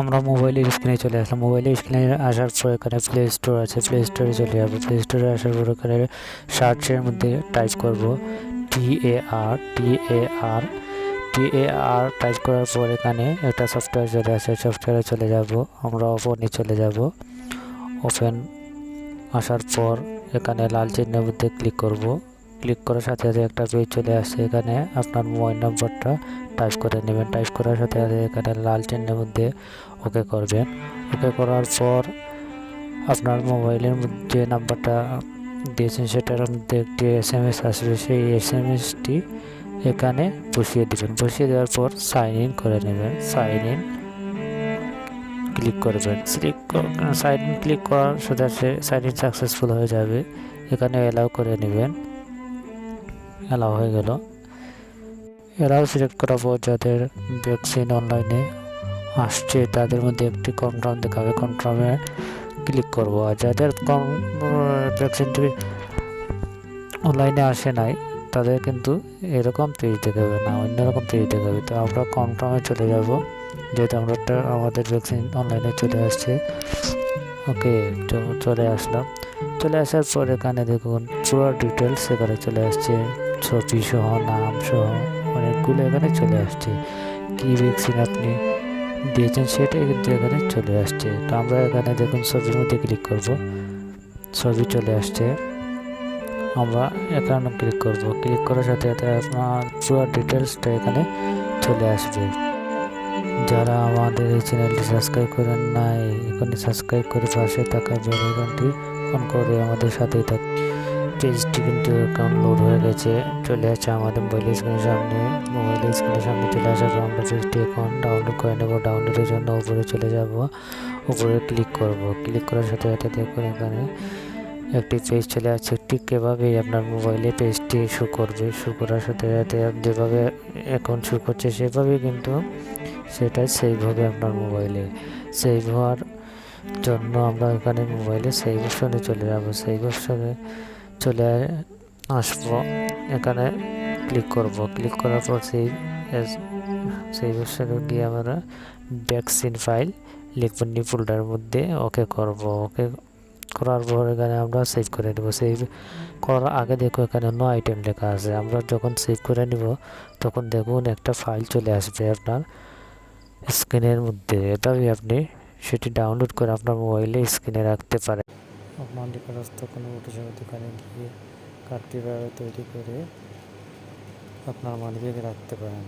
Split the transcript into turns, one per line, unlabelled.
আমরা মোবাইলের স্ক্রিনে চলে আসলাম। মোবাইলের স্ক্রিনে আসার পর এখানে প্লে স্টোর আছে, প্লে স্টোরে চলে যাবো। প্লে স্টোরে আসার পর এখানে সার্চের মধ্যে টাইপ করব TAR টাইপ করার পর এখানে একটা সফটওয়্যার চলে আসে, সফটওয়্যারে চলে যাব। আমরা ওপেনে চলে যাব। ওপেন আসার পর এখানে লাল চিহ্নের মধ্যে ক্লিক করব। ক্লিক করার সাথে সাথে একটা পেজ চলে আসছে। এখানে আপনার মোবাইল নম্বরটা টাইপ করে নেবেন। টাইপ করার সাথে সাথে এখানে লাল চিহ্নের মধ্যে ওকে করবেন। ওকে করার পর আপনার মোবাইলের মধ্যে নাম্বারটা দিয়েছেন সেটার মধ্যে একটি SMS আসবে। সেই SMSটি এখানে বসিয়ে দেবেন। বসিয়ে দেওয়ার পর সাইন ইন করে নেবেন। সাইন ইন ক্লিক করবেন। সাইন ইন ক্লিক করার সাথে সাইন ইন সাকসেসফুল হয়ে যাবে। এখানে অ্যালাউ করে নেবেন। অ্যালাউ হয়ে গেল। অ্যালাউ সিলেক্ট করার পর যাদের ভ্যাকসিন অনলাইনে আসছে তাদের মধ্যে একটি কনফার্ম দেখাবে, কনফার্মে ক্লিক করব। আর যাদের ভ্যাকসিনটি অনলাইনে আসে নাই তাদের কিন্তু এরকম পেজ দেখাবে না, অন্যরকম পেজ দেখাবে। তো আমরা কনফার্মে চলে যাব, যেহেতু আমাদের ভ্যাকসিন অনলাইনে চলে আসছে। ওকে, চলে আসলাম। চলে আসার পর এখানে দেখুন পুরো ডিটেলস এখানে চলে আসছে, ছবি সহ, নাম সহ অনেকগুলো এখানে চলে আসছে। কী ভ্যাকসিন আপনি দিয়েছেন সেটাই কিন্তু এখানে চলে আসছে। তো আমরা এখানে দেখুন ছবির মধ্যে ক্লিক করব। ছবি চলে আসছে। আমরা এখানে ক্লিক করব। ক্লিক করার সাথে সাথে আপনার পুরো ডিটেলসটা এখানে চলে আসবে। যারা আমাদের এই চ্যানেলটি সাবস্ক্রাইব করেন নাই, এখানে সাবস্ক্রাইব করে পাশে থাকা বেল আইকনটি অন করে আমাদের সাথেই থাকুন। পেজটি কিন্তু অ্যাকাউন্ট লোড হয়ে গেছে, চলে আসছে আমাদের মোবাইল স্ক্রিনের সামনে চলে আসার পর আমরা পেজটি এখন ডাউনলোড করে নেব। ডাউনলোডের জন্য উপরে চলে যাব, উপরে ক্লিক করব। ক্লিক করার সাথে সাথে দেখুন এখানে একটি পেজ চলে আসছে। ঠিক এভাবেই আপনার মোবাইলে পেজটি শো করবে। শো করার সাথে সাথে যেভাবে এখন শো করছে সেভাবেই কিন্তু সেটাই সেভ হবে আপনার মোবাইলে। সেভ হওয়ার জন্য আমরা এখানে মোবাইলে সেভ অপশনে চলে যাব। সেভ অপশনে চলে আসবো, এখানে ক্লিক করব। ক্লিক করার পর সেই অপশনে গিয়ে আমরা ভ্যাকসিন ফাইল লিখব নিউ ফোল্ডারের মধ্যে। ওকে করব। ওকে করার পর এখানে আমরা সেভ করে নেব। সেভ করার আগে দেখো এখানে নো আইটেম লেখা আছে। আমরা যখন সেভ করে নিব তখন দেখুন একটা ফাইল চলে আসবে আপনার স্ক্রিনের মধ্যে। এভাবেই আপনি সেটি ডাউনলোড করে আপনার মোবাইলে স্ক্রিনে রাখতে পারেন। আপনার নিকটস্থ কোনো ওটিসের দোকানে গিয়ে কার্ডটি তৈরি করে আপনার মানিব্যাগে রাখতে পারেন।